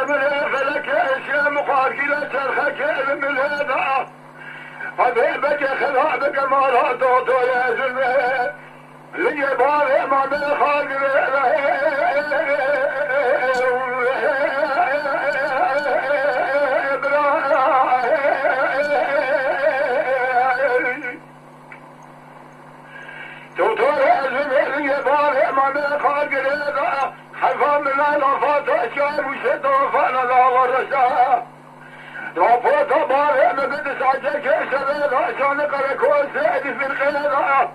من فلك اشياء مقاتلة الخكر من هذا فبيبك خلابك ما لا توتو يا زلمه لي بارئ ما من خالق توتو يا زلمه لي بارئ ما من خالق حفا من الافات اشياء مشهد وفانا لا ورسا رفوت بارئ مقدس عجيك سبيل عشان قركوز سعدي في الخيرة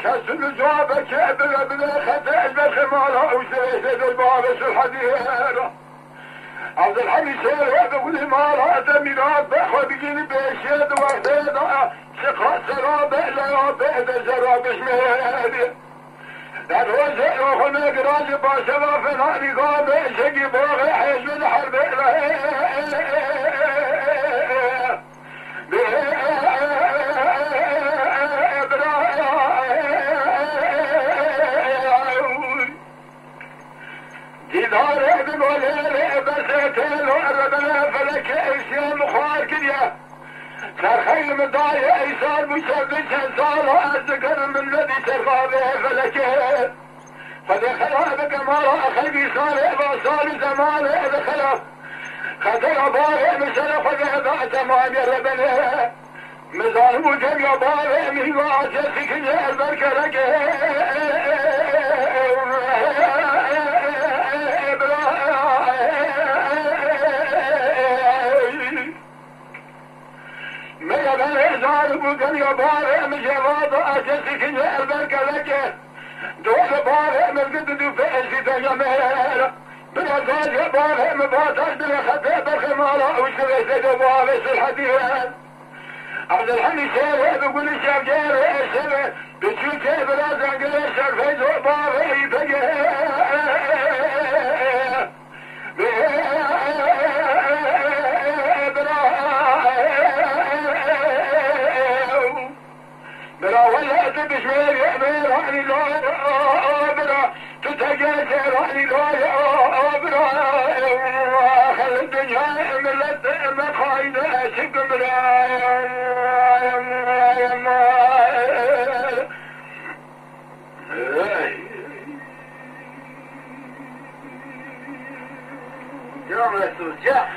كسل جوابك يعبر بلا خطأ بخمالها وسيسد البابس الحديرة عبد الحميد سير بقول مالها تميرات بخوة بجيني بيشيد وحديدة شقرة سرابة لا بعد سرابة شميرة الوزع وخنا قراج باشرة في ناري قابع شقي باغي حيش من حرب جدار ابن وليل بسيتين وعربنا فلك اشياء مخاركية كالخيل مضايع ايسار مشبش انصار واذكر من الذي سرقى به فلكه فدخل بك مرة خلقي صالح وصالح زمان دخل خطر بارئ مسلح فذهب تمام يا ربنا مظالم جميع بارئ من وعجزك يا البركة لك ميا بالإحزان جميع بارئ من جواب عجزك يا البركة لك دول بارئ من قد فأسد جميل بالأزاج بارئ مباتر بالخطئ بالخمالة وشريت دوالس الحديث عبد الحميد سيري بقول الشاب جاري الشبه بتشوكي بلازن قليش الفيزو بارئ يفجه بلا ولا تبشمير يأمير عني لا بلا تتجاسر عني لا بلا خل الدنيا ملت مخايدة شق بلا جرام رسول جاء